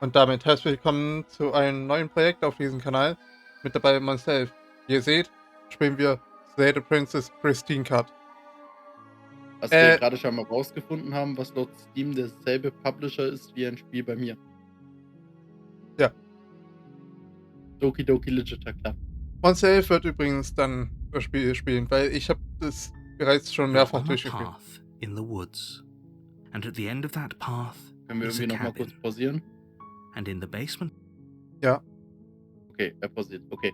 Und damit herzlich willkommen zu einem neuen Projekt auf diesem Kanal. Mit dabei MMonstaa11. Wie ihr seht, spielen wir Slay the Princess Pristine Cut. Was wir gerade schon mal rausgefunden haben, was laut Steam derselbe Publisher ist wie ein Spiel bei mir. Ja. Doki Doki Literature Club. MMonstaa11 wird übrigens dann das Spiel spielen, weil ich habe das bereits schon mehrfach durchgeführt. In the woods. And at the end of that path Können wir is irgendwie a noch mal kurz cabin. pausieren? And in the basement. Ja. Okay, er pausiert. Okay.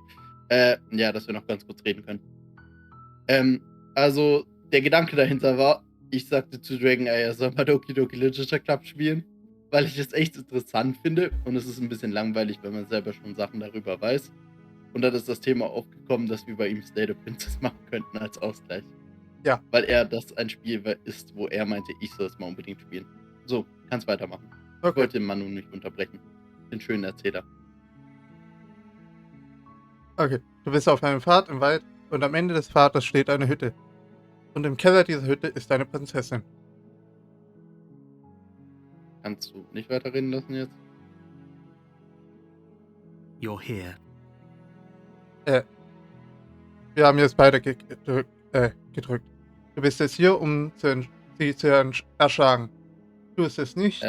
Ja, dass wir noch ganz kurz reden können. Also, der Gedanke dahinter war, ich sagte zu Dragon, er soll mal Doki Doki Literature Club spielen, weil ich es echt interessant finde und es ist ein bisschen langweilig, wenn man selber schon Sachen darüber weiß. Und dann ist das Thema aufgekommen, dass wir bei ihm Slay the Princess machen könnten als Ausgleich. Ja. Weil er das ein Spiel ist, wo er meinte, ich soll es mal unbedingt spielen. So, kannst weitermachen. Okay. Ich wollte den Manu nicht unterbrechen. Den schönen Erzähler. Okay, du bist auf einem Pfad im Wald und am Ende des Pfades steht eine Hütte. Und im Keller dieser Hütte ist eine Prinzessin. Kannst du nicht weiterreden lassen jetzt? You're here. Wir haben jetzt beide gedrückt. Du bist jetzt hier, um sie zu erschlagen. Tu es nicht,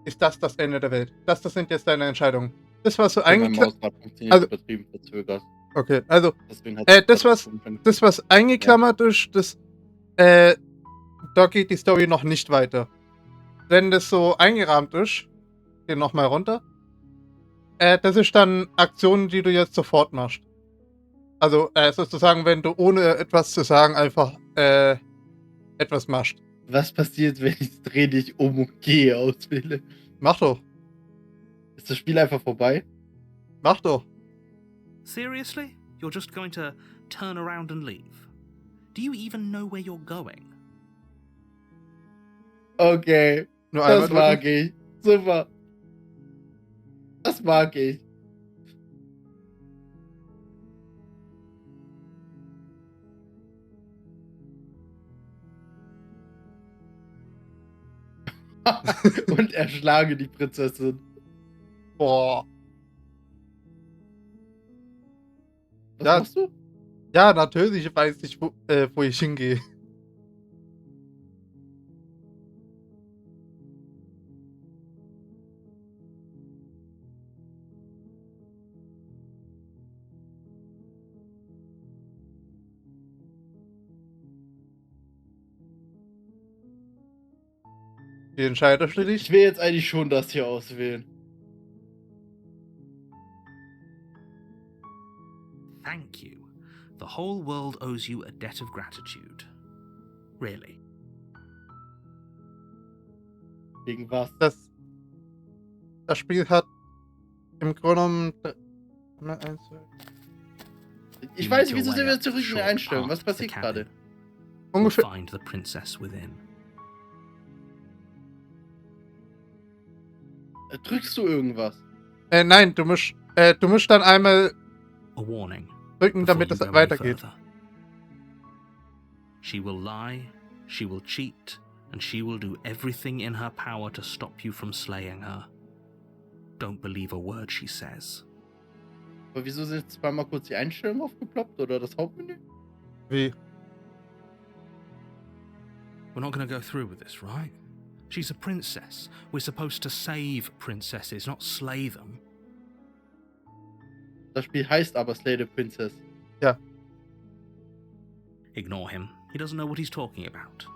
ist das Ende der Welt. Das sind jetzt deine Entscheidungen. Das, was du eigentlich... Also, übertrieben verzögert. Okay, also, das was eingeklammert ist, das, da geht die Story noch nicht weiter. Wenn das so eingerahmt ist, geh nochmal runter, das ist dann Aktionen, die du jetzt sofort machst. Also, sozusagen, wenn du ohne etwas zu sagen einfach, etwas machst. Was passiert, wenn ich dreh dich um und gehe auswähle? Mach doch. Ist das Spiel einfach vorbei? Mach doch. Seriously? You're just going to turn around and leave? Do you even know where you're going? Okay, Nur das einmal mag ich. Super. Das mag ich. Und erschlage die Prinzessin. Boah. Was Ja, machst du? Ja, natürlich weiß ich, wo ich hingehe. Wie entscheidest du dich? Ich will jetzt eigentlich schon das hier auswählen. Thank you. The whole world owes you a debt of gratitude. Really. Wegen was? Das Spiel hat im Grunde genommen... Ich weiß nicht, wieso sind wir zurück in der Einstellung? Was passiert gerade? Ungefähr... Find the princess within. Drückst du irgendwas? Nein, du musst dann einmal A warning. drücken, damit es weitergeht. She will lie, she will cheat, and she will do everything in her power to stop you from slaying her. Don't believe a word she says. Aber wieso sind jetzt zweimal kurz die Einstellung aufgeploppt oder das Hauptmenü? Wie? We're not going to go through with this, right? She's a princess. We're supposed to save princesses, not slay them. Das Spiel heißt aber Slay the Princess. Ja. Ignore him. He doesn't know what he's talking about.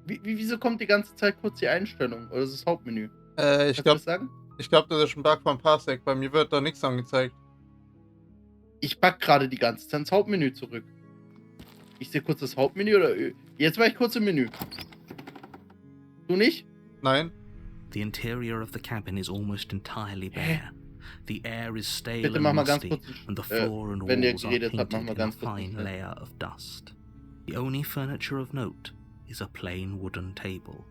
Wieso kommt die ganze Zeit kurz die Einstellung? Oder ist das Hauptmenü? Ich glaube, das ist ein Bug vom Parsec. Bei mir wird da nichts angezeigt. Ich pack gerade die ganze Zeit ins Hauptmenü zurück. Ich sehe kurz das Hauptmenü oder... Jetzt war ich kurz im Menü. Du nicht? Nein. The interior of the cabin is almost entirely bare. The air is stale Bitte and mach mal ganz musty, kurz, and the floor and wenn ihr walls are geredet habt, mach painted mal in a ganz kurz. fine layer of dust. The only furniture of note is a plain wooden table.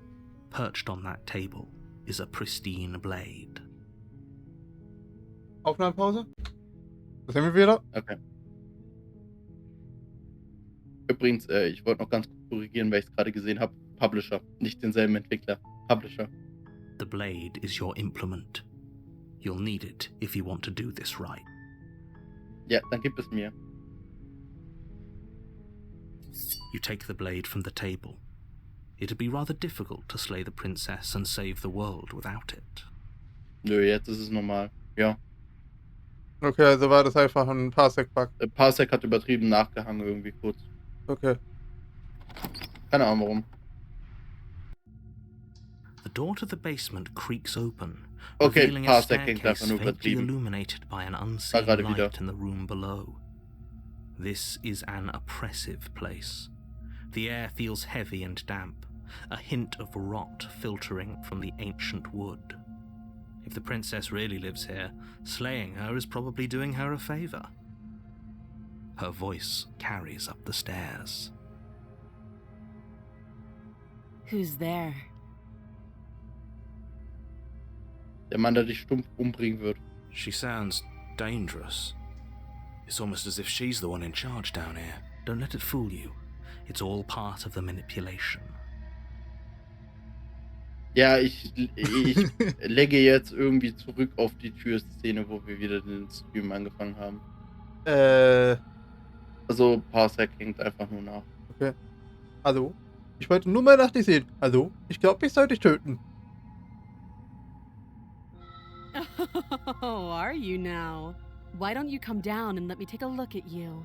Perched on that table is a pristine blade. Aufnahmepause? Da sind wir wieder. Okay. Übrigens, ich wollte noch ganz kurz korrigieren, weil ich es gerade gesehen habe. Publisher, nicht denselben Entwickler. Publisher. The blade is your implement. You'll need it if you want to do this right. Ja, dann gib es mir. You take the blade from the table. It'd be rather difficult to slay the princess and save the world without it. Nö, jetzt ist es normal. Ja. Okay, also war das einfach ein Parsec-Bug. Parsec hat übertrieben nachgehangen irgendwie kurz. Okay. Keine Ahnung warum. The door to the basement creaks open, Okay, revealing a Parsec klingt staircase einfach nur faintly übertrieben. illuminated by an unseen gerade wieder. light in the room below. This is an oppressive place. The air feels heavy and damp, a hint of rot filtering from the ancient wood. If the princess really lives here, slaying her is probably doing her a favor. Her voice carries up the stairs. Who's there? Der Mann, der dich stumpf umbringen wird. She sounds dangerous. It's almost as if she's the one in charge down here. Don't let it fool you. It's all part of the manipulation. Ja, ich legge jetzt irgendwie zurück auf die Türszene, wo wir wieder den Stream angefangen haben. Also Parsec klingt einfach nur nach. Okay. Hallo? Ich wollte nur mal nach dir sehen. Hallo? Ich glaube, ich sollte dich töten. Oh, are you now? Why don't you come down and let me take a look at you?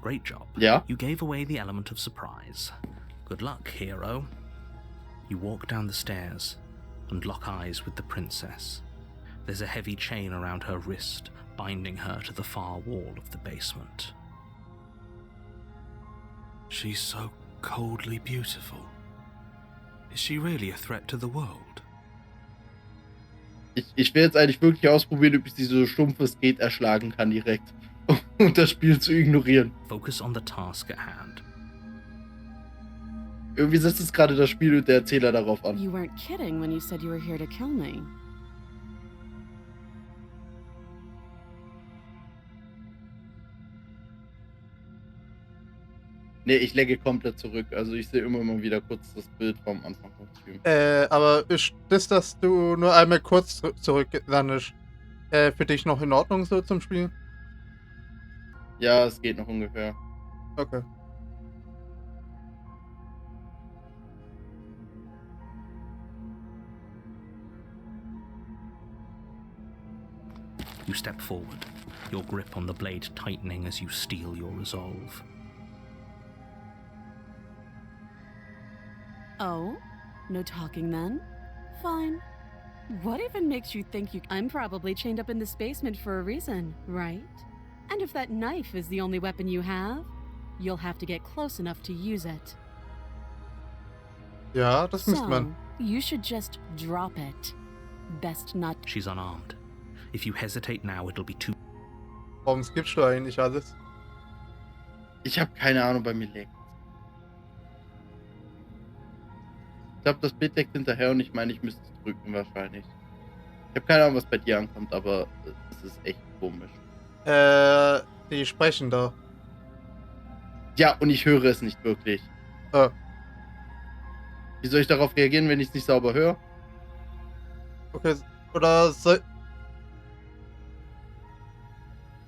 Great job. Ja? You gave away the element of surprise. Good luck, hero. You walk down the stairs and lock eyes with the princess. There's a heavy chain around her wrist, binding her to the far wall of the basement. She's so coldly beautiful. Is she really a threat to the world? Ich will jetzt eigentlich wirklich ausprobieren, ob ich sie so stumpf es geht erschlagen kann direkt. Und das Spiel zu ignorieren. Focus on the task at hand. Irgendwie setzt es gerade das Spiel und der Erzähler darauf an. You weren't kidding when you said you were here to kill me. Nee, ich legge komplett zurück. Also ich sehe immer mal wieder kurz das Bild vom Anfang vom Stream. Aber ist das, dass du nur einmal kurz zurücklandest, für dich noch in Ordnung so zum Spielen? Ja, es geht noch ungefähr. Okay. You step forward, your grip on the blade tightening as you steel your resolve. Oh? No talking then? Fine. What even makes you think you... I'm probably chained up in this basement for a reason, right? And if that knife is the only weapon you have, you'll have to get close enough to use it. Ja, das müsste man. You should just drop it. Best not... She's unarmed. If you hesitate now, it'll be too... Warum skippst du eigentlich alles? Ich habe keine Ahnung, bei mir leckt. Ich glaube, das Bild leckt hinterher und ich meine, ich müsste es drücken wahrscheinlich. Ich habe keine Ahnung, was bei dir ankommt, aber es ist echt komisch. Die sprechen da. Ja, und ich höre es nicht wirklich. Wie soll ich darauf reagieren, wenn ich es nicht sauber höre? Okay, oder soll...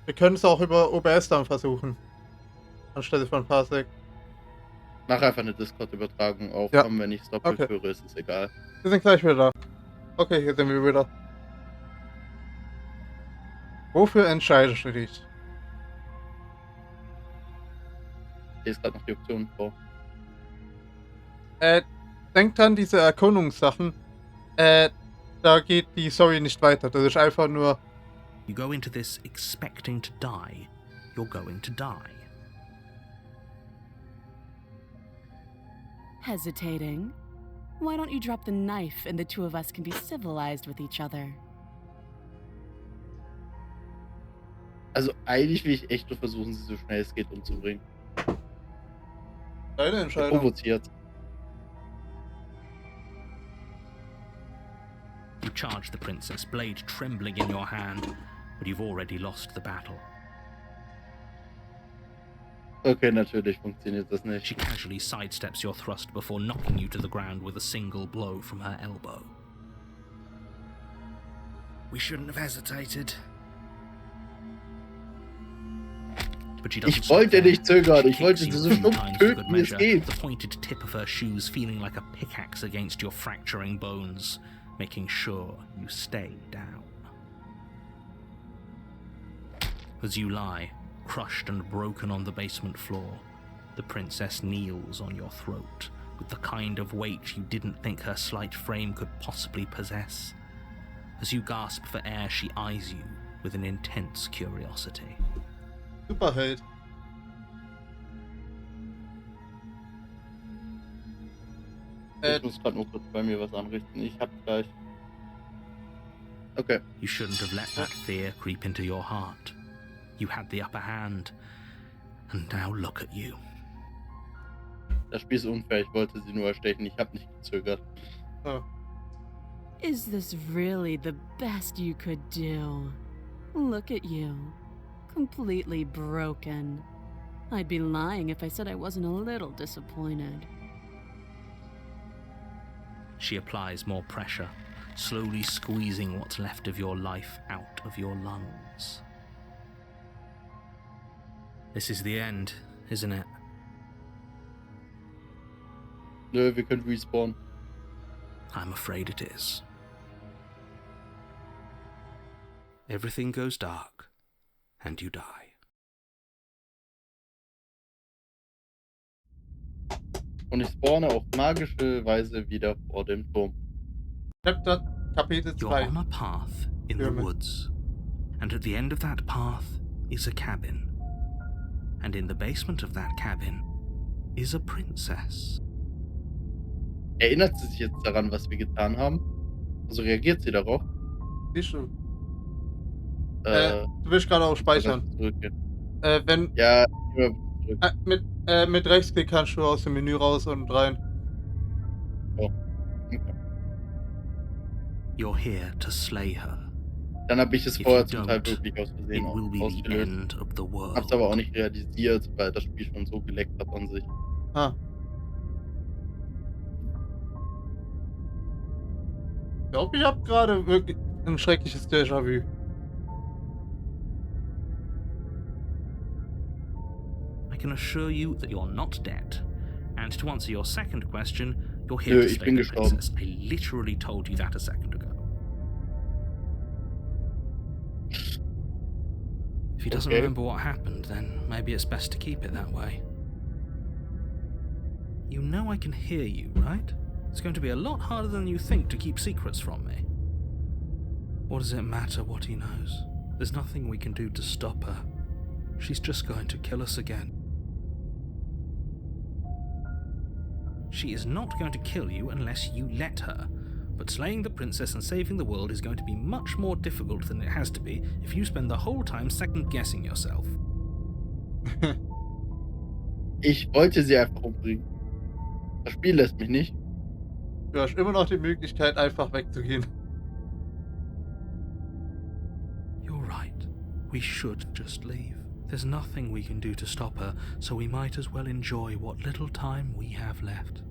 Wir können es auch über OBS dann versuchen. Anstelle von Parsec. Mach einfach eine Discord-Übertragung auf. Ja. Wenn ich es doppelt Okay. höre, ist es egal. Wir sind gleich wieder da. Okay, hier sind wir wieder. Wofür entscheidest du dich? Ich lese gerade noch die Optionen vor. Denk dran, diese Erkundungssachen. Da geht die Story nicht weiter. Das ist einfach nur... You go into this expecting to die. You're going to die. Hesitating? Why don't you drop the knife and the two of us can be civilized with each other? Also eigentlich will ich echt nur versuchen, sie so schnell es geht umzubringen. Deine Entscheidung. Provoziert. You charge the princess, blade trembling in your hand, but you've already lost the battle. Okay, natürlich funktioniert das nicht. She casually sidesteps your thrust before knocking you to the ground with a single blow from her elbow. We shouldn't have hesitated. But she doesn't Ich stop wollte there. nicht zögern, She ich wollte kicks sie you so 2 stumpf times for good töten, wie es measure, geht. the pointed tip of her shoes feeling like a pickaxe against your fracturing bones, making sure you stay down. As you lie, crushed and broken on the basement floor, the princess kneels on your throat with the kind of weight you didn't think her slight frame could possibly possess. As you gasp for air, she eyes you with an intense curiosity. Superheld. Ich muss gerade nur kurz bei mir was anrichten. Ich hab's gleich. Okay. You shouldn't have let that fear creep into your heart. You had the upper hand, and now look at you. Das Spiel ist unfair, ich wollte sie nur erstechen, ich habe nicht gezögert. Oh. Is this really the best you could do? Look at you. Completely broken. I'd be lying if I said I wasn't a little disappointed. She applies more pressure, slowly squeezing what's left of your life out of your lungs. This is the end, isn't it? Nö, wir können respawnen. I'm afraid it is. Everything goes dark, and you die. Und ich spawne auf magische Weise wieder vor dem Turm. Chapter Kapitel You're 2. on a path in the German. woods, and at the end of that path is a cabin. And in the basement of that cabin is a princess. Erinnert sie sich jetzt daran, was wir getan haben? Also reagiert sie darauf? Siehst du? Du willst gerade auch speichern. Zurückgehen. Wenn, Ja, immer zurück. mit Rechtsklick kannst du aus dem Menü raus und rein. Okay. You're here to slay her. Dann habe ich es If vorher you zum Teil don't, wirklich aus It Versehen will be the ausgelöst. end of the world. Hab's aber auch nicht realisiert, weil das Spiel schon so geleckt hat an sich. Ah. Ich glaube, ich habe gerade wirklich ein schreckliches Déjà-vu. I can assure you that you're not dead. And to answer your second question, you're here Nö, to ich slay bin the gestorben. princess. I literally told you that a second ago. If he doesn't Okay. remember what happened, then maybe it's best to keep it that way. You know I can hear you, right? It's going to be a lot harder than you think to keep secrets from me. What does it matter what he knows? There's nothing we can do to stop her. She's just going to kill us again. She is not going to kill you unless you let her. But slaying the princess and saving the world is going to be much more difficult than it has to be if you spend the whole time second-guessing yourself. Ich wollte sie einfach umbringen. Das Spiel lässt mich nicht. Du hast immer noch die Möglichkeit, einfach wegzugehen. You're right. We should just leave. There's nothing we can do to stop her, so we might as well enjoy what little time we have left.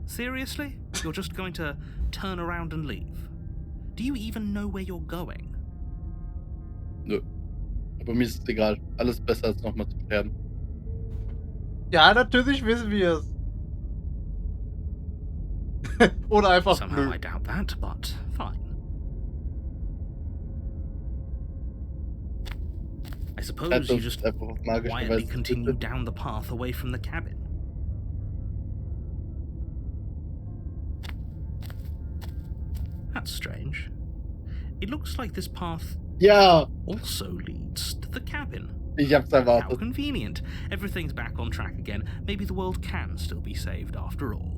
Seriously? You're just going to turn around and leave? Do you even know where you're going? Nö. Aber mir ist es egal. Alles besser als nochmal zu sterben. Ja, natürlich wissen wir es. Oder einfach Somehow nö. I doubt that, but fine. I suppose Bleibt you uns just einfach auf magische quietly Weise continue zurück. down the path away from the cabin. That's strange. It looks like this path Ja, also leads to the cabin. ich hab's How erwartet. convenient. Everything's back on track again. Maybe the world can still be saved after all.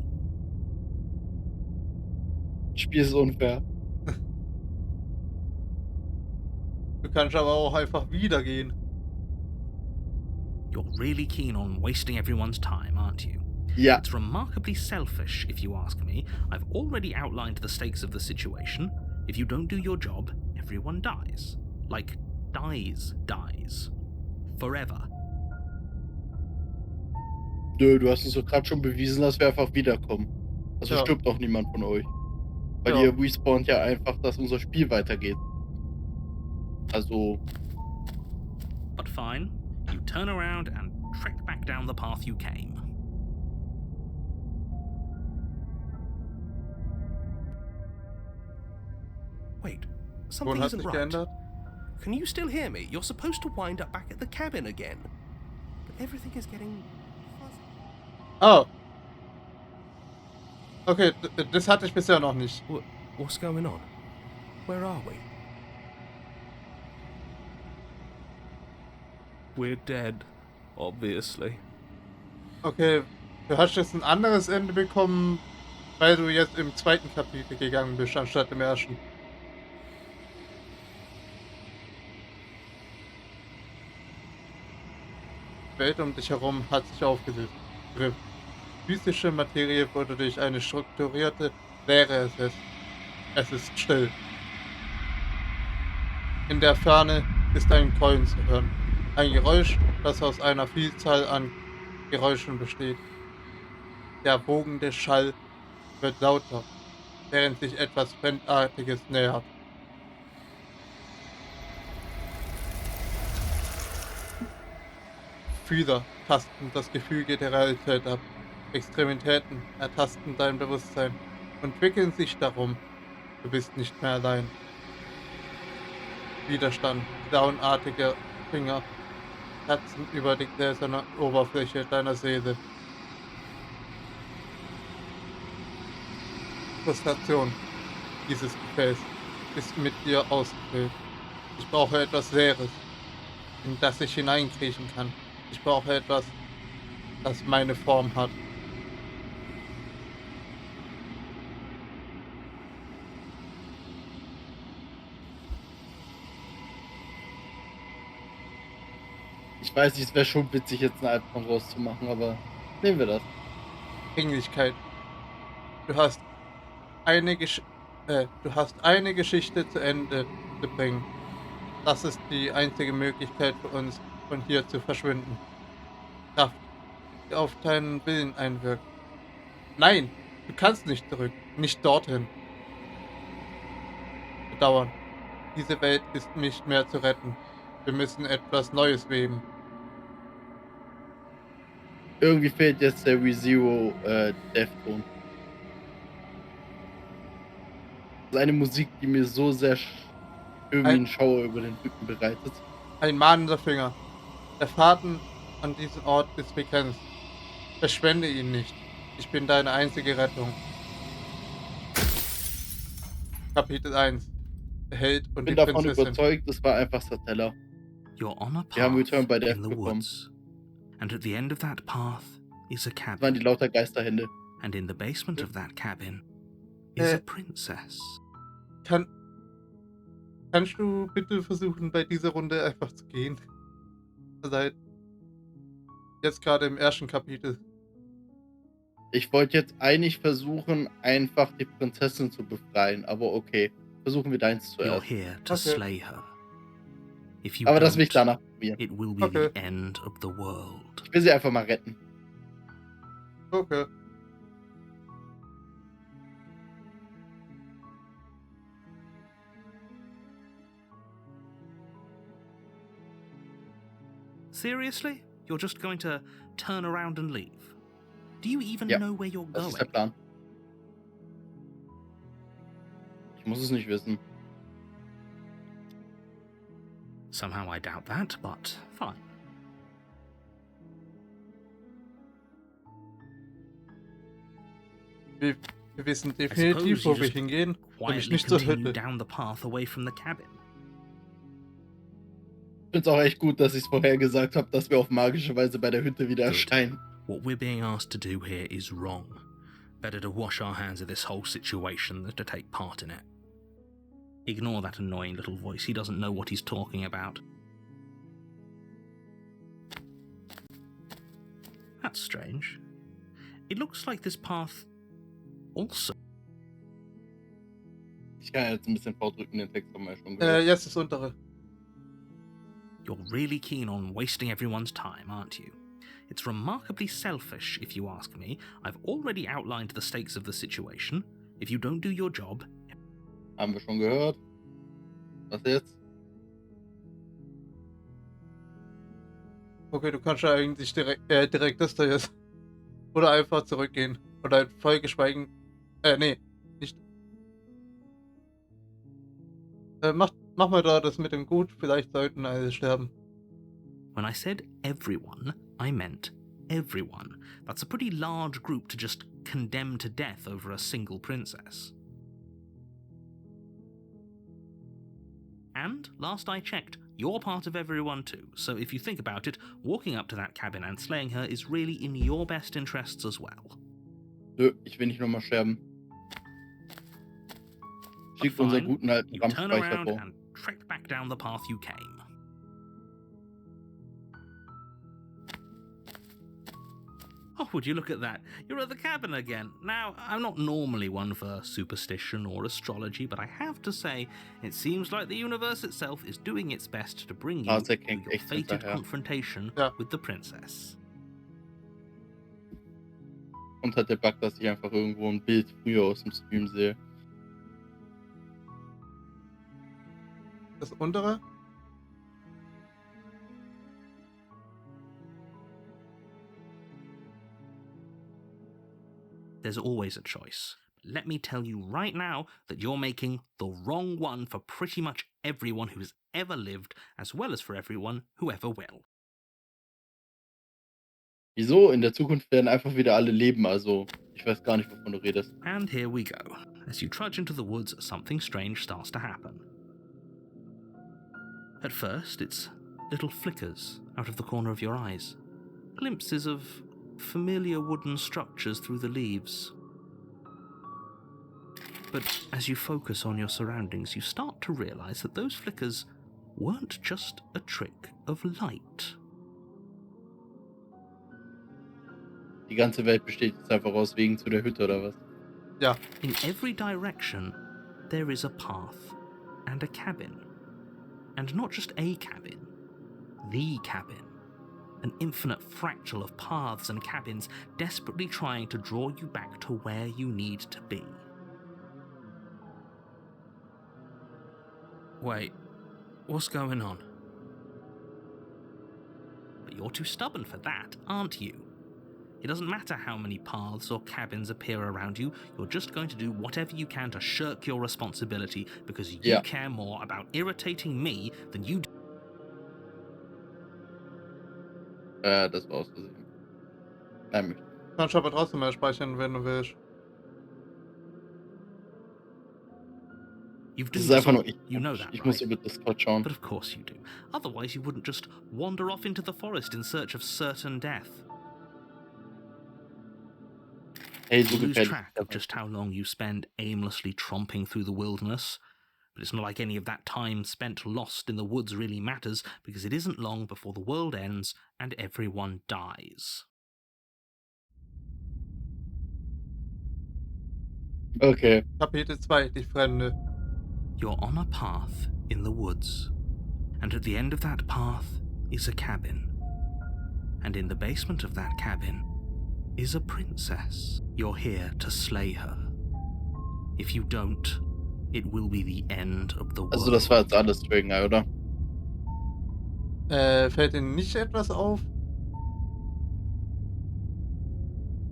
Das Spiel ist unfair. Du kannst aber auch einfach wieder gehen. You're really keen on wasting everyone's time, aren't you? Ja, It's remarkably selfish, if you ask me. I've already outlined the stakes of the situation. If you don't do your job, everyone dies. Like, dies. Forever. Nö, du hast uns doch gerade schon bewiesen, dass wir einfach wiederkommen. Also Ja. stirbt doch niemand von euch. Weil Ja. ihr respawnt ja einfach, dass unser Spiel weitergeht. Also, But fine, you turn around and trek back down the path you came. Wait, Ton something hat isn't sich right. geändert. Can you still hear me? You're supposed to wind up back at the cabin again. But everything is getting fuzzy. Oh. Okay, das hatte ich bisher noch nicht. What's going on? Where are we? We're dead, obviously. Okay, du hast jetzt ein anderes Ende bekommen, weil du jetzt im zweiten Kapitel gegangen bist, anstatt im ersten. Die Welt um dich herum hat sich aufgelöst. Ihre physische Materie wurde durch eine strukturierte Leere ersetzt. Es ist still. In der Ferne ist ein Grollen zu hören. Ein Geräusch, das aus einer Vielzahl an Geräuschen besteht. Der wogende Schall wird lauter, während sich etwas Fremdartiges nähert. Fühler tasten das Gefüge der Realität ab. Extremitäten ertasten dein Bewusstsein und wickeln sich darum. Du bist nicht mehr allein. Widerstand, clownartige Finger kratzen über die gläserne Oberfläche deiner Seele. Frustration. Dieses Gefäß ist mit dir ausgefüllt. Ich brauche etwas Leeres, in das ich hineinkriechen kann. Ich brauche etwas, das meine Form hat. ich weiß nicht, es wäre schon witzig, jetzt einen Albtraum rauszumachen, aber nehmen wir das. Dringlichkeit. Du hast eine Geschichte zu Ende zu bringen. Das ist die einzige Möglichkeit für uns, von hier zu verschwinden. Kraft, die auf deinen Willen einwirkt. Nein, du kannst nicht zurück. Nicht dorthin. Bedauern. Diese Welt ist nicht mehr zu retten. Wir müssen etwas Neues weben. Irgendwie fehlt jetzt der ReZero Death-Ton. Das ist eine Musik, die mir so sehr irgendwie einen Schauer über den Rücken bereitet. Ein mahnender Finger. Der Faden an diesem Ort ist begrenzt. Verschwende ihn nicht. Ich bin deine einzige Rettung. Kapitel 1. Der Held Ich und bin die davon Prinzessin. überzeugt, das war einfach Satella. You're on a Wir haben path Return by Death in the bekommen. woods, and at the end of that path is a Das waren cabin, die lauter Geisterhände. and in the basement of that cabin is Äh. a princess. Kannst du bitte versuchen, bei dieser Runde einfach zu gehen? Seit jetzt gerade im ersten Kapitel. Ich wollte jetzt eigentlich versuchen, einfach die Prinzessin zu befreien, aber okay. Versuchen wir deins You're zuerst. here to Okay. slay her. If you Aber das will ich don't, danach probieren. it will be Okay. the end of the world. Ich will sie einfach mal retten. Okay. Seriously? You're just going to turn around and leave? Do you even Ja, know where you're Das ist der going? Plan. Ich muss es nicht wissen. Somehow I doubt that, but fine. Wir wissen I definitiv, suppose wo you wir just hingehen. Nämlich quietly nicht zur continue Hütte. down the path away from the cabin. Ich finde es auch echt gut, dass ich es vorher gesagt habe, dass wir auf magische Weise bei der Hütte wieder erscheinen. What we're being asked to do here is wrong. Better to wash our hands of this whole situation than to take part in it. Ignore that annoying little voice. He doesn't know what he's talking about. That's strange. It looks like this path also. Ich kann jetzt ein bisschen vordrücken, den Text haben wir ja schon gehört. Jetzt das untere. You're really keen on wasting everyone's time, aren't you? It's remarkably selfish, if you ask me. I've already outlined the stakes of the situation. If you don't do your job... Haben wir schon gehört. Was jetzt? Okay, du kannst ja eigentlich direkt das da jetzt. Oder einfach zurückgehen. Oder halt voll geschweigen. Nee, nicht. Mach mal da das mit dem Gut. Vielleicht sollten alle sterben. When I said everyone, I meant everyone. That's a pretty large group to just condemn to death over a single princess. And, last I checked, you're part of everyone too, so if you think about it, walking up to that cabin and slaying her is really in your best interests as well. Nö, ich will nicht nochmal sterben. Schickt unser guten alten You turn Rammspeicher around vor. and trek back down the path you came. Oh, would you look at that? You're at the cabin again. Now, I'm not normally one for superstition or astrology, but I have to say, it seems like the universe itself is doing its best to bring you to hängt your echt fated hinterher. confrontation Ja. with the princess. Und hat der Bug, dass ich einfach irgendwo ein Bild früher aus dem Stream sehe. Das untere? There's always a choice. Let me tell you right now that you're making the wrong one for pretty much everyone who's ever lived, as well as for everyone who ever will. Wieso? In der Zukunft werden einfach wieder alle leben, also ich weiß gar nicht, wovon du redest. And here we go. As you trudge into the woods, something strange starts to happen. At first, it's little flickers out of the corner of your eyes. Glimpses of familiar wooden structures through the leaves. But as you focus on your surroundings, you start to realize that those flickers weren't just a trick of light. Die ganze Welt besteht jetzt einfach aus Wegen zu der Hütte, oder was? Ja. In every direction, there is a path and a cabin. And not just a cabin, the cabin. An infinite fractal of paths and cabins desperately trying to draw you back to where you need to be. Wait, what's going on? But you're too stubborn for that, aren't you? It doesn't matter how many paths or cabins appear around you, you're just going to do whatever you can to shirk your responsibility because you care more about irritating me than you do. Das war aus Versehen. Nein, Kannst aber trotzdem mehr speichern, wenn du willst. You've das done ist einfach nur you know that, ich right? muss über Discord schauen. But of course you do. Otherwise you wouldn't just wander off into the forest in search of certain death. Hey, so You lose gefährlich. track of just how long you spend aimlessly tromping through the wilderness. But it's not like any of that time spent lost in the woods really matters, because it isn't long before the world ends and everyone dies. Okay. Kapitel 2, die Fremde. You're on a path in the woods, and at the end of that path is a cabin. And in the basement of that cabin is a princess. You're here to slay her. If you don't, it will be the end of the world. Also das war jetzt alles Dragon Eye, oder? Fällt Ihnen nicht etwas auf?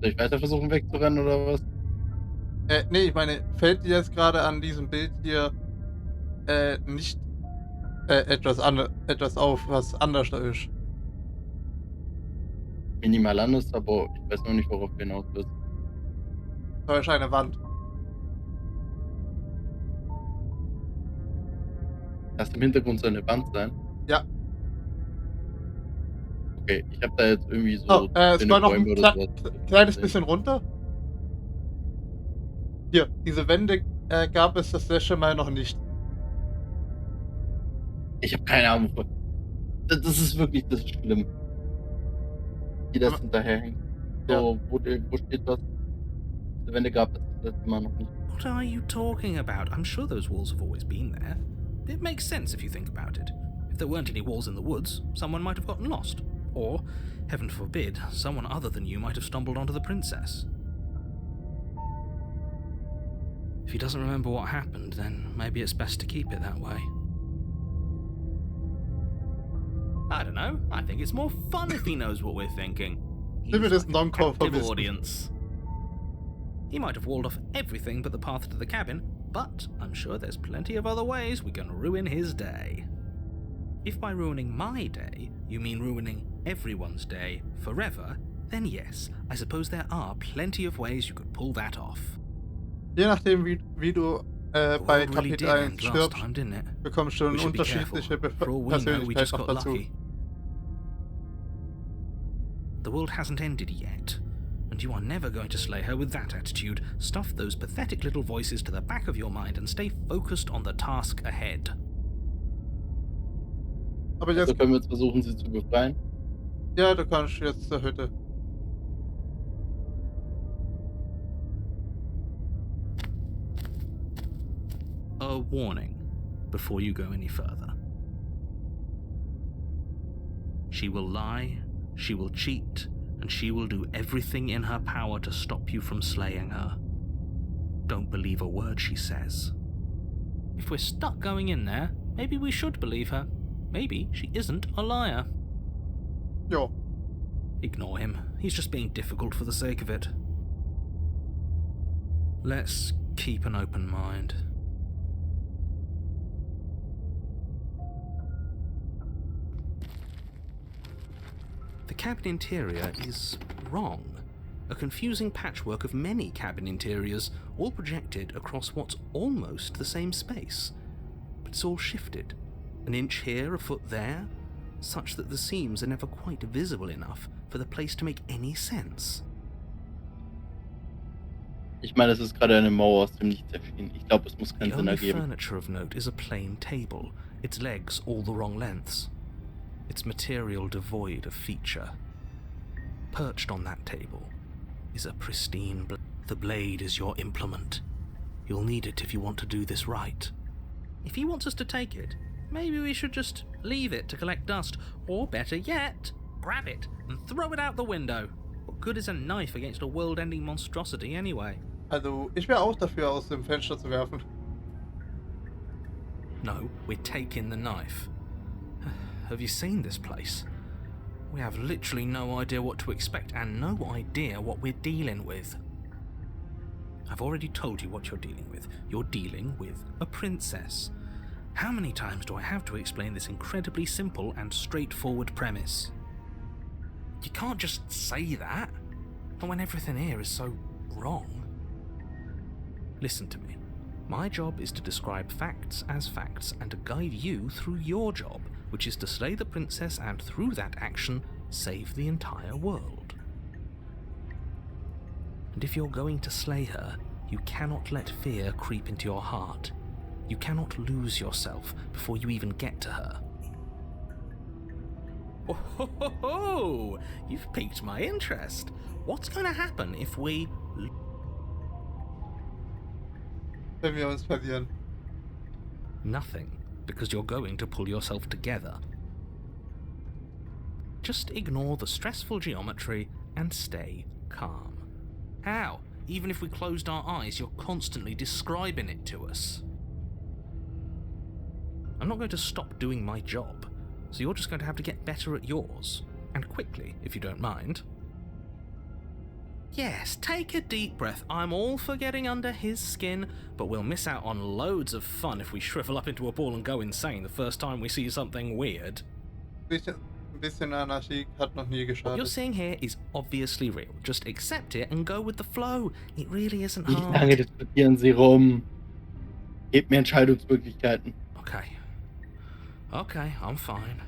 Soll ich weiter versuchen wegzurennen, oder was? Nee, ich meine, fällt dir jetzt gerade an diesem Bild hier nicht etwas auf, was anders da ist? Minimal anders, aber ich weiß noch nicht, worauf du hinaus willst. Da ist eine Wand. Lass im Hintergrund so eine Wand sein. Ja. Okay, ich habe da jetzt irgendwie so Oh, es war noch ein Bäume oder sowas kleines gesehen. bisschen runter. Hier, diese Wände gab es das letzte Mal noch nicht. Ich habe keine Ahnung. Das ist wirklich, das ist schlimm. Wie das hinterherhängt. So, wo steht das? Diese Wände gab es das letzte Mal noch nicht. What are you talking about? I'm sure those walls have always been there. It makes sense if you think about it. If If there weren't any walls in the woods, someone might have gotten lost. Or, heaven forbid, someone other than you might have stumbled onto the princess. If he doesn't remember what happened, then maybe it's best to keep it that way. I don't know. I think it's more fun if he knows what we're thinking. If it is He's like an non-conformist. active audience. He might have walled off everything but the path to the cabin, but I'm sure there's plenty of other ways we can ruin his day. If by ruining my day, you mean ruining everyone's day forever, then yes, I suppose there are plenty of ways you could pull that off. Je nachdem, wie du The bei world really Kapitel did 1 end last stirbst, time, didn't it? bekommst du We eine should be unterschiedliche careful. For all we know, we Persönlichkeit just noch got dazu. lucky. The world hasn't ended yet, and you are never going to slay her with that attitude. Stuff those pathetic little voices to the back of your mind and stay focused on the task ahead. Aber Also jetzt, können wir jetzt versuchen, sie zu befreien. ja, du kannst jetzt zur Hütte. A warning before you go any further. She will lie, she will cheat, and she will do everything in her power to stop you from slaying her. Don't believe a word she says. If we're stuck going in there, maybe we should believe her. Maybe she isn't a liar. Jo. Ignore him. He's just being difficult for the sake of it. Let's keep an open mind. The cabin interior is wrong. A confusing patchwork of many cabin interiors, all projected across what's almost the same space. But it's all shifted. An inch here, a foot there, such that the seams are never quite visible enough for the place to make any sense. Ich meine, das ist gerade eine Mauer aus dem Nichts erschienen. Ich glaube, es muss The keinen Sinn only ergeben. furniture of note is a plain table, its legs all the wrong lengths, its material devoid of feature. Perched on that table is a pristine blade. The blade is your implement. You'll need it if you want to do this right. If he wants us to take it, maybe we should just leave it to collect dust, or better yet, grab it and throw it out the window. What good is a knife against a world-ending monstrosity anyway? Also, ich wäre auch dafür, aus dem Fenster zu werfen. No, we're taking the knife. Have you seen this place? We have literally no idea what to expect and no idea what we're dealing with. I've already told you what you're dealing with. You're dealing with a princess. How many times do I have to explain this incredibly simple and straightforward premise? You can't just say that, not when everything here is so wrong. Listen to me. My job is to describe facts as facts and to guide you through your job, which is to slay the princess and through that action, save the entire world. And if you're going to slay her, you cannot let fear creep into your heart. You cannot lose yourself before you even get to her. Oh, ho, ho, ho! You've piqued my interest. What's going to happen if we... Wenn wir uns verlieren. Nothing, because you're going to pull yourself together. Just ignore the stressful geometry and stay calm. How? Even if we closed our eyes, you're constantly describing it to us. I'm not going to stop doing my job, so you're just going to have to get better at yours. And quickly, if you don't mind. Yes, take a deep breath. I'm all for getting under his skin, but we'll miss out on loads of fun if we shrivel up into a ball and go insane the first time we see something weird. Ein bisschen Anarchie hat noch nie What you're geschadet. seeing here is obviously real. Just accept it and go with the flow. It really isn't Wie lange hard. diskutieren Sie rum? Gebt mir Entscheidungsmöglichkeiten. Okay. Okay, I'm fine.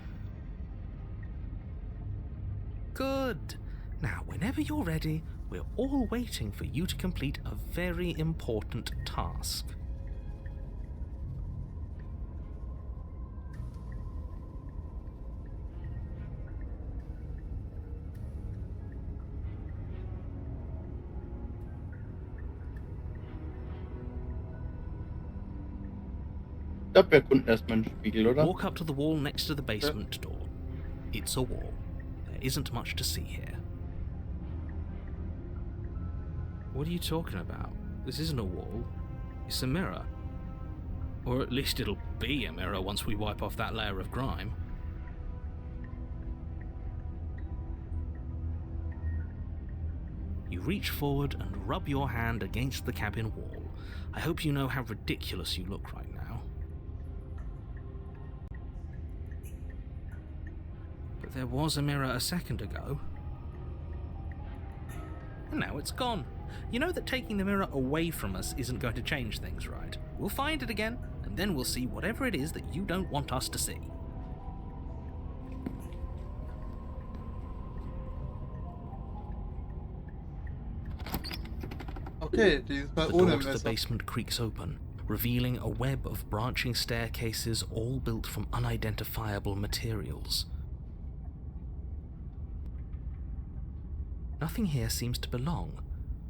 Good. Now, whenever you're ready, we're all waiting for you to complete a very important task. glaube, wir erkunden erstmal einen Spiegel, oder? Walk up to the wall next to the basement door. It's a wall. There isn't much to see here. What are you talking about? This isn't a wall. It's a mirror. Or at least it'll be a mirror once we wipe off that layer of grime. You reach forward and rub your hand against the cabin wall. I hope you know how ridiculous you look right now. But there was a mirror a second ago. And now it's gone. You know that taking the mirror away from us isn't going to change things, right? We'll find it again, and then we'll see whatever it is that you don't want us to see. Okay, diesmal The ohne door to the Messer. basement creaks open, revealing a web of branching staircases all built from unidentifiable materials. Nothing here seems to belong,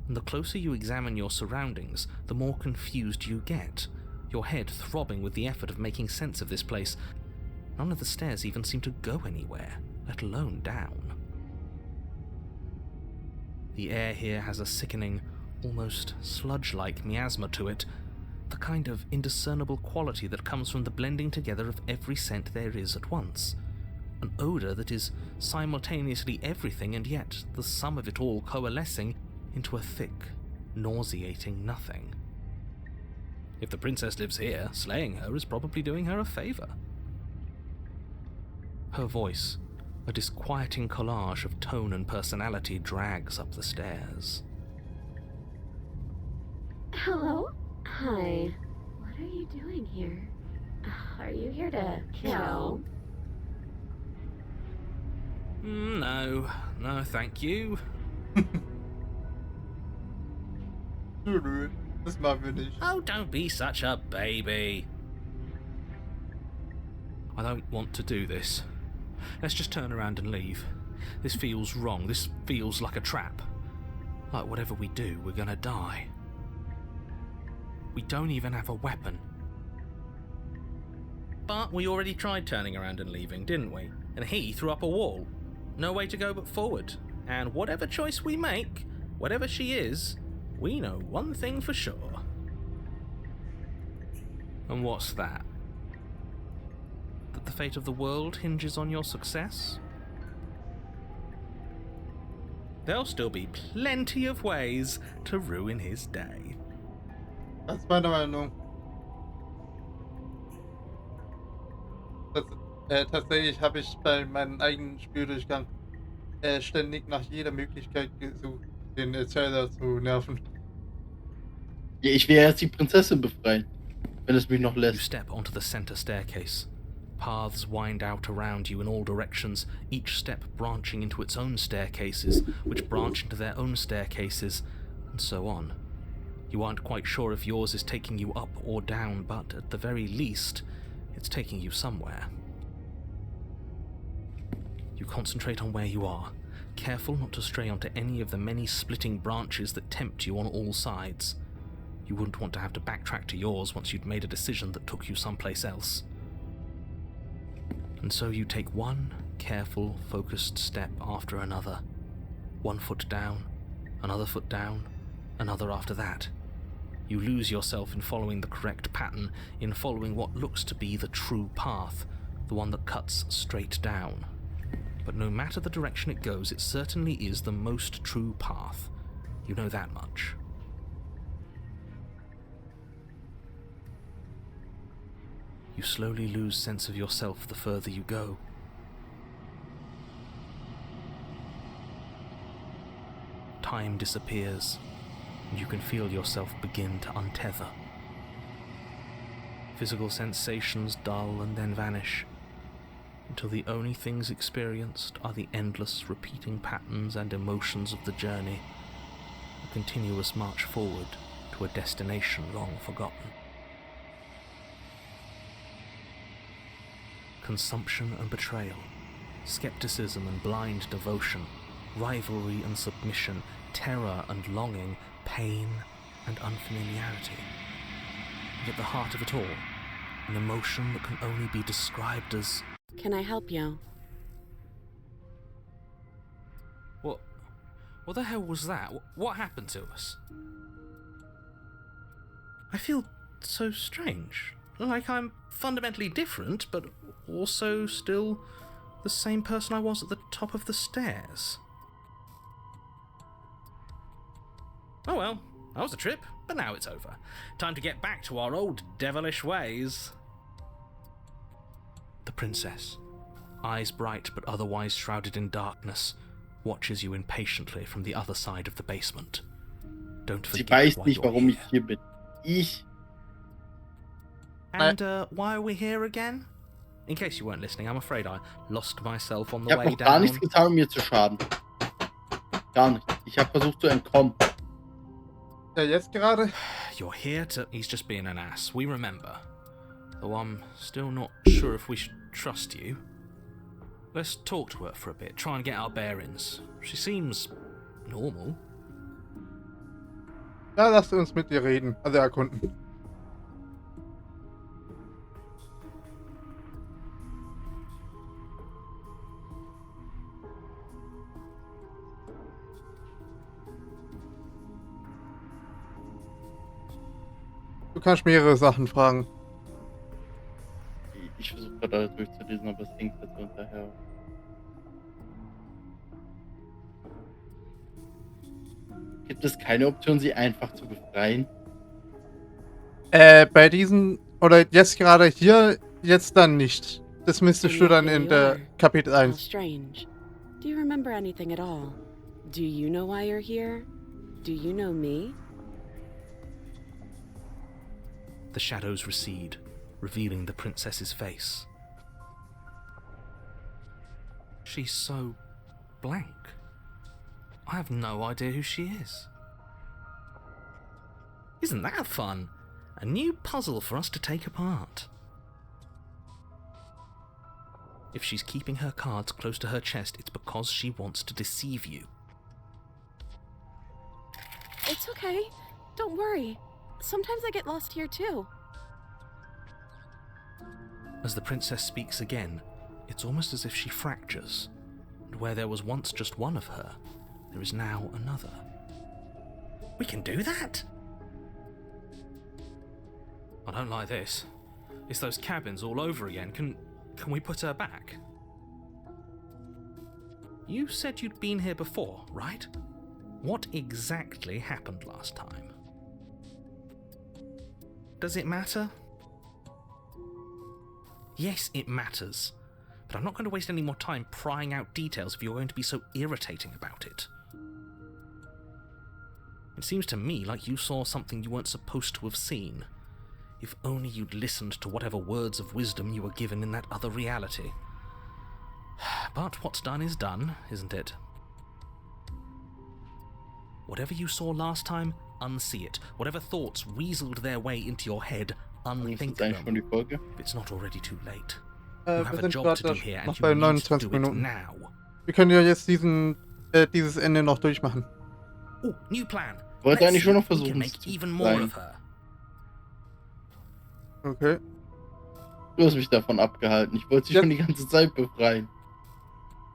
and the closer you examine your surroundings, the more confused you get, your head throbbing with the effort of making sense of this place. None of the stairs even seem to go anywhere, let alone down. The air here has a sickening, almost sludge-like miasma to it, the kind of indiscernible quality that comes from the blending together of every scent there is at once. An odour that is simultaneously everything and yet the sum of it all coalescing into a thick, nauseating nothing. If the princess lives here, slaying her is probably doing her a favour. Her voice, a disquieting collage of tone and personality, drags up the stairs. Hello? Hi. What are you doing here? Are you here to kill? No, thank you. Nö, das machen wir nicht. Oh, don't be such a baby. I don't want to do this. Let's just turn around and leave. This feels wrong. This feels like a trap. Like whatever we do, we're gonna die. We don't even have a weapon. But we already tried turning around and leaving, didn't we? And he threw up a wall. No way to go but forward. And whatever choice we make, whatever she is, we know one thing for sure. And what's that? That the fate of the world hinges on your success? There'll still be plenty of ways to ruin his day. Das ist meine Meinung. Tatsächlich habe ich bei meinem eigenen Spieldurchgang ständig nach jeder Möglichkeit gesucht, den Erzähler zu nerven. Ja, ich will ja erst die Prinzessin befreien, wenn es mich noch You lässt. step onto the center staircase. Paths wind out around you in all directions, each step branching into its own staircases, which branch into their own staircases, and so on. You aren't quite sure if yours is taking you up or down, but at the very least, it's taking you somewhere. You concentrate on where you are, careful not to stray onto any of the many splitting branches that tempt you on all sides. You wouldn't want to have to backtrack to yours once you'd made a decision that took you someplace else. And so you take one careful, focused step after another. 1 foot down, another foot down, another after that. You lose yourself in following the correct pattern, in following what looks to be the true path, the one that cuts straight down. But no matter the direction it goes, it certainly is the most true path. You know that much. You slowly lose sense of yourself the further you go. Time disappears, and you can feel yourself begin to untether. Physical sensations dull and then vanish, until the only things experienced are the endless repeating patterns and emotions of the journey, a continuous march forward to a destination long forgotten. Consumption and betrayal, skepticism and blind devotion, rivalry and submission, terror and longing, pain and unfamiliarity. And at the heart of it all, An emotion that can only be described as... Can I help you? What the hell was that? What happened to us? I feel so strange. Like I'm fundamentally different, but also still the same person I was at the top of the stairs. Oh well, that was a trip, but now it's over. Time to get back to our old devilish ways. The princess, eyes bright but otherwise shrouded in darkness, watches you impatiently from the other side of the basement. Don't Sie forget weiß why nicht, you're warum ich here. hier bin. Ich. And why are we here again? In case you weren't listening, I'm afraid I lost myself on Ich the habe way noch gar down. nichts getan, um mir zu schaden. Gar nicht. Ich habe versucht zu entkommen. Ja, jetzt gerade? You're here to... He's just being an ass. We remember. Though I'm still not sure if we should trust you. Let's talk to her for a bit, try and get our bearings. She seems normal. Ja, lasst uns mit ihr reden, also erkunden. Du kannst mehrere Sachen fragen. Ich versuche gerade durchzulesen, aber es hängt jetzt so hinterher. Gibt es keine Option, sie einfach zu befreien? Bei diesen, oder jetzt gerade hier, jetzt dann nicht. Das müsstest du And yet dann here in you der are. Kapitel How 1. strange. Do you remember anything at all? Do you know why you're here? Do you know me? The shadows recede, revealing the princess's face. She's so blank. I have no idea who she is. Isn't that fun? A new puzzle for us to take apart. If she's keeping her cards close to her chest, it's because she wants to deceive you. It's okay. Don't worry. Sometimes I get lost here too. As the princess speaks again, it's almost as if she fractures, and where there was once just one of her, there is now another. We can do that? I don't like this. It's those cabins all over again. Can we put her back? You said you'd been here before, right? What exactly happened last time? Does it matter? Yes, it matters. But I'm not going to waste any more time prying out details if you're going to be so irritating about it. It seems to me like you saw something you weren't supposed to have seen. If only you'd listened to whatever words of wisdom you were given in that other reality. But what's done is done, isn't it? Whatever you saw last time, unsee it. Whatever thoughts weaseled their way into your head, unthink Das ist eigentlich schon die them. Folge. If it's not already too late. Wir You have a sind job to do gerade here noch and bei you need to 29 do it Minuten. now. Wir können ja jetzt dieses Ende noch durchmachen. Oh, new plan. Ich wollte Let's eigentlich see schon noch if we can versuchen, make es zu even more befreien. of her. Okay. Du hast mich davon abgehalten. Ich wollte sie Ja. schon die ganze Zeit befreien.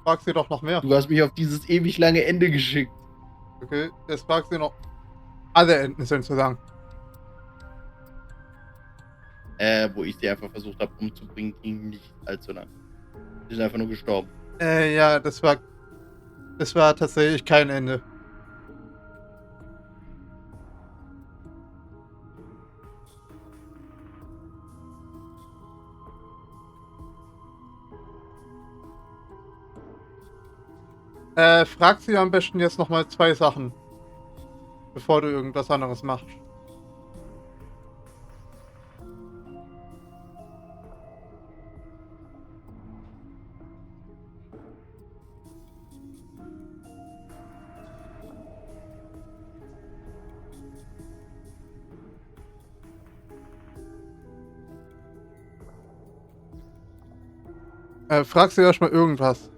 Frag sie doch noch mehr. Du hast mich auf dieses ewig lange Ende geschickt. Okay, jetzt frag sie noch alle Enden sozusagen. Wo ich sie einfach versucht habe umzubringen, ging nicht allzu lang. Sie sind einfach nur gestorben. Ja, das war tatsächlich kein Ende. Frag sie am besten jetzt nochmal 2 Sachen, bevor du irgendwas anderes machst. Frag sie erstmal irgendwas.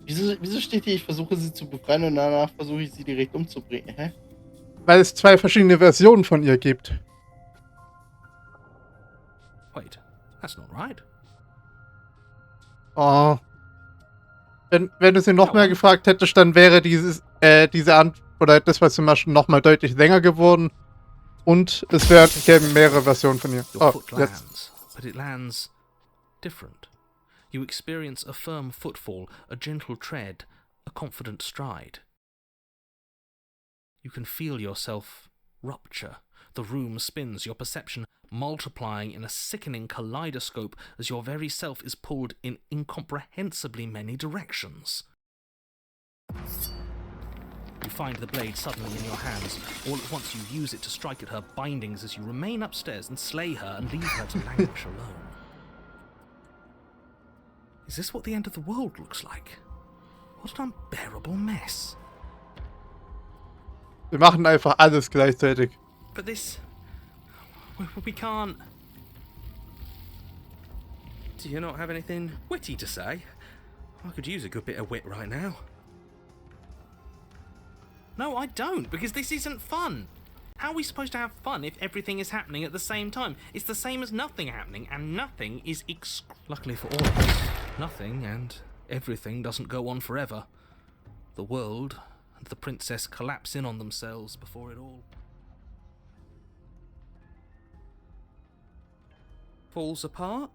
Wieso steht hier, ich versuche sie zu befreien und danach versuche ich sie direkt umzubringen? Hä? Weil es 2 verschiedene Versionen von ihr gibt. Wait, that's not right. Oh. Wenn du sie noch Ja, mehr und? gefragt hättest, dann wäre diese Antwort oder das, was du machst, nochmal deutlich länger geworden. Und es gäbe mehrere Versionen von ihr. Your Oh, foot jetzt. lands, but it lands different. You experience a firm footfall, a gentle tread, a confident stride. You can feel yourself rupture. The room spins, your perception multiplying in a sickening kaleidoscope as your very self is pulled in incomprehensibly many directions. You find the blade suddenly in your hands. All at once you use it to strike at her bindings as you remain upstairs and slay her and leave her to languish alone. Is this what the end of the world looks like? What an unbearable mess. Wir machen einfach alles gleichzeitig. But this... We can't... Do you not have anything witty to say? I could use a good bit of wit right now. No, I don't, because this isn't fun. How are we supposed to have fun if everything is happening at the same time? It's the same as nothing happening, and nothing is luckily for all of us, nothing and everything doesn't go on forever. The world and the princess collapse in on themselves before it all falls apart.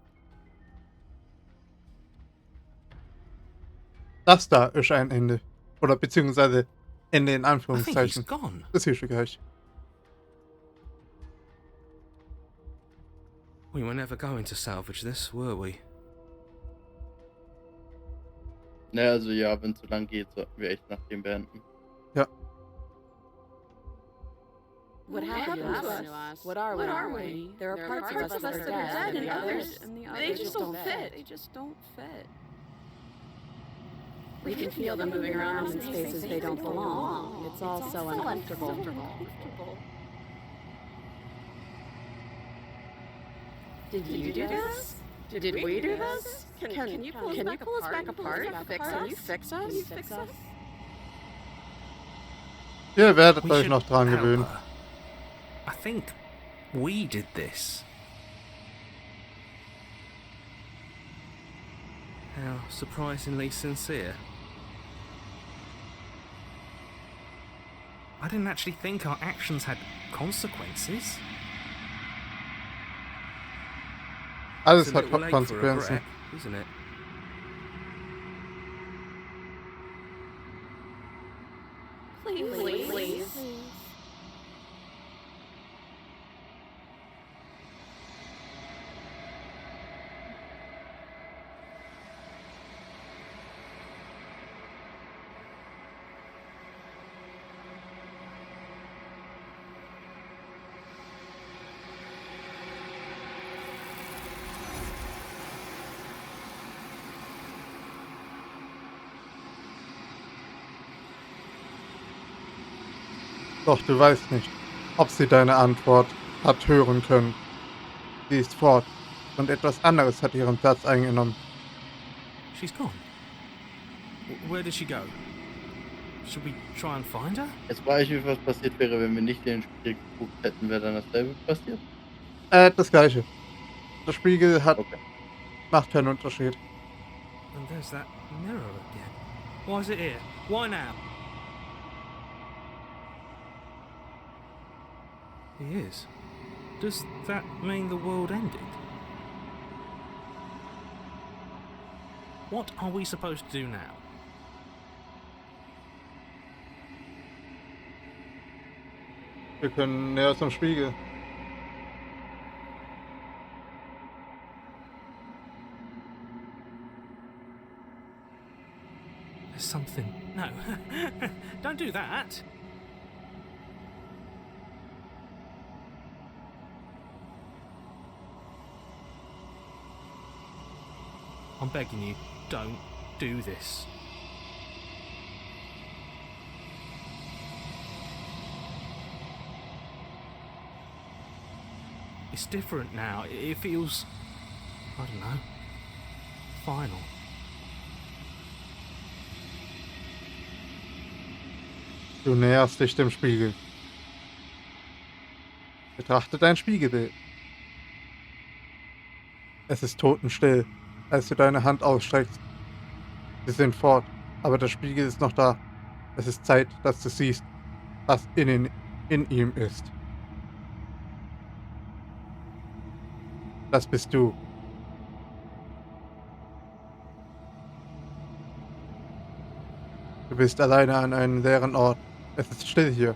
Das da ist ein Ende. Oder beziehungsweise Ende in I think he's Anführungszeichen. gone. Das hier schon gleich. We were never going to salvage this, were we? Ne, also ja, wenn es so lang geht, sollten wir echt nach dem beenden. What happened to us? What are we? There are parts of us that are dead, and the others, they just don't fit. They just don't fit. We can feel them moving around in spaces they don't belong. It's all so uncomfortable. Did you do this? Did we do this? Can you pull us back apart? Can you fix us? Ihr werdet We euch should noch dran help gewöhnen. her. I think we did this. How surprisingly sincere. I didn't actually think our actions had consequences. Alles It's a hat little late for a Konsequenzen. grep, isn't it? Please. Doch du weißt nicht, ob sie deine Antwort hat hören können. Sie ist fort und etwas anderes hat ihren Platz eingenommen. She's gone. Where did she go? Should we try and find her? Jetzt weiß ich, was passiert wäre, wenn wir nicht in den Spiel geguckt hätten, wäre dann dasselbe passiert? Das gleiche. Der Spiegel Okay. macht keinen Unterschied. And there's that mirror again. Why is it here? Why now? He is. Does that mean the world ended? What are we supposed to do now? Wir können näher zum Spiegel. There's something. No. Don't do that. I'm begging you, don't do this. It's different now. It feels, I don't know, final. Du näherst dich dem Spiegel. Betrachte dein Spiegelbild. Es ist totenstill, als du deine Hand ausstreckst. Sie sind fort, aber der Spiegel ist noch da. Es ist Zeit, dass du siehst, was in ihm ist. Das bist du. Du bist alleine an einem leeren Ort. Es ist still hier.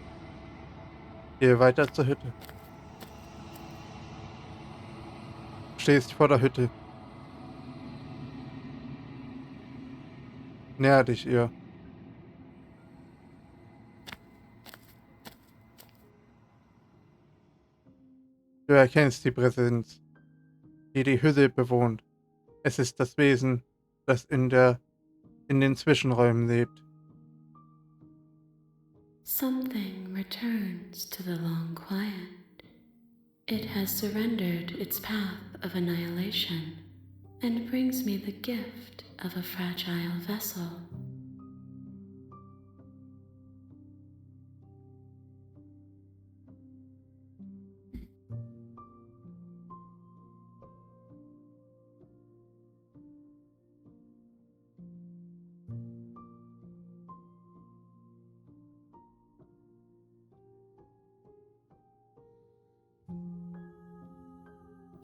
Gehe weiter zur Hütte. Du stehst vor der Hütte. Näher dich ihr. Du erkennst die Präsenz, die die Hütte bewohnt. Es ist das Wesen, das in den Zwischenräumen lebt. Something returns to the long quiet. It has surrendered its path of annihilation and brings me the gift of a fragile vessel.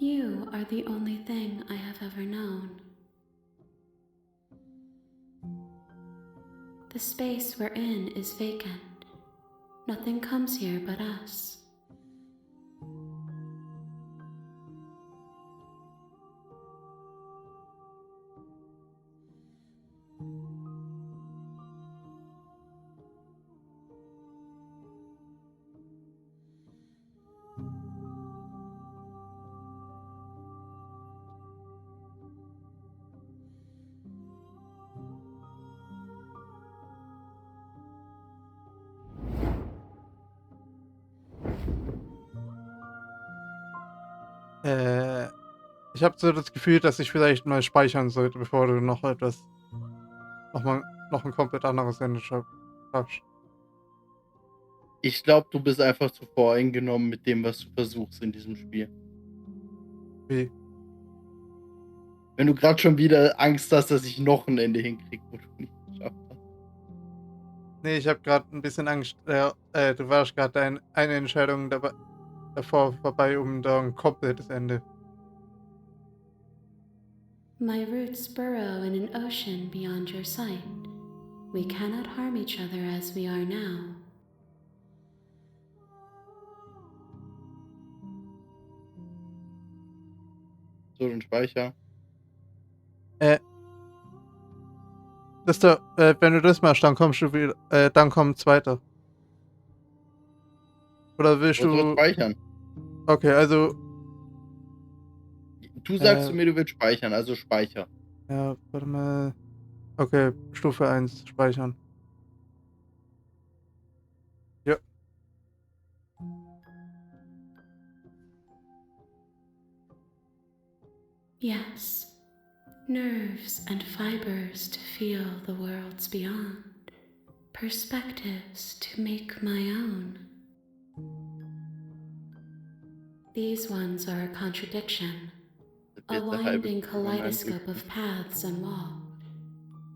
You are the only thing I have ever known. The space we're in is vacant. Nothing comes here but us. Ich habe so das Gefühl, dass ich vielleicht mal speichern sollte, bevor du noch ein komplett anderes Ende schaffst. Ich glaube, du bist einfach zu voreingenommen mit dem, was du versuchst in diesem Spiel. Wie? Wenn du gerade schon wieder Angst hast, dass ich noch ein Ende hinkriege, wo du nicht geschafft hast. Nee, ich habe gerade ein bisschen Angst. Du warst gerade eine Entscheidung davor vorbei, um da ein komplettes Ende. My roots burrow in an ocean beyond your sight. We cannot harm each other as we are now. So, den Speicher. Wenn du das machst, dann kommst du wieder, dann kommt ein zweiter. Oder willst Du du... speichern. Okay, also... Du sagst zu mir, du willst speichern, also speicher. Ja, warte mal... Okay, Stufe 1, speichern. Ja. Yes, nerves and fibers to feel the worlds beyond, perspectives to make my own. These ones are a contradiction, a winding kaleidoscope of paths and walls.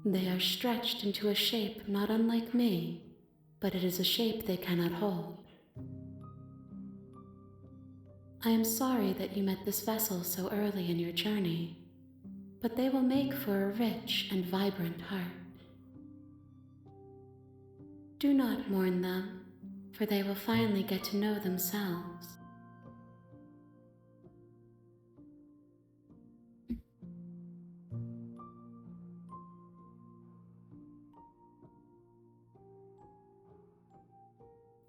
They are stretched into a shape not unlike me, but it is a shape they cannot hold. I am sorry that you met this vessel so early in your journey, but they will make for a rich and vibrant heart. Do not mourn them, for they will finally get to know themselves.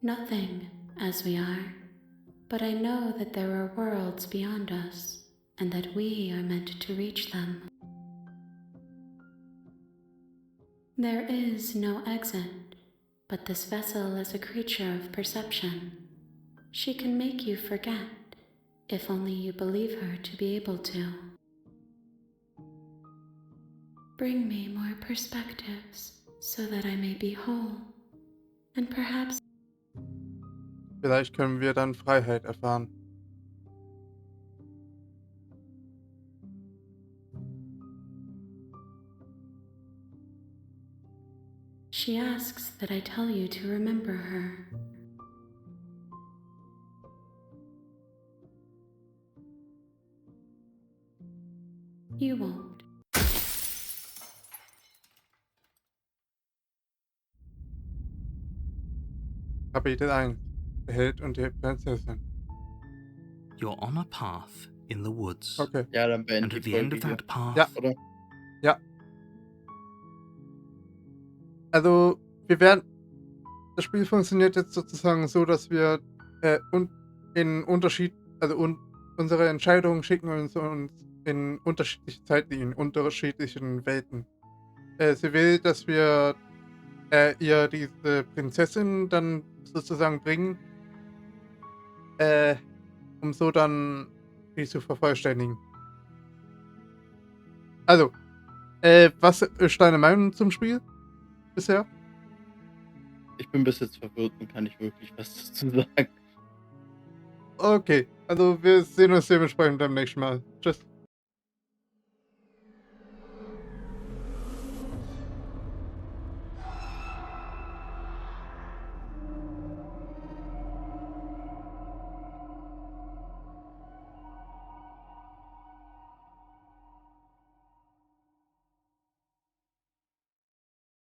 Nothing, as we are, but I know that there are worlds beyond us, and that we are meant to reach them. There is no exit, but this vessel is a creature of perception. She can make you forget, if only you believe her to be able to. Bring me more perspectives, so that I may be whole, and perhaps... Vielleicht können wir dann Freiheit erfahren. She asks that I tell you to remember her. You won't. Kapitel 1. Der Held und die Prinzessin. You're on a path in the woods. Okay. Ja, dann And beende at die the end of Folge that path, Ja. hier, oder? Also, das Spiel funktioniert jetzt sozusagen so, dass wir unsere Entscheidungen schicken uns in unterschiedliche Zeitlinien, unterschiedlichen Welten. Sie will, dass wir ihr diese Prinzessin dann sozusagen bringen, um so dann die zu vervollständigen. Also, was ist deine Meinung zum Spiel bisher? Ich bin bis jetzt verwirrt und kann nicht wirklich was dazu sagen. Okay, also wir sehen uns dementsprechend beim nächsten Mal. Tschüss.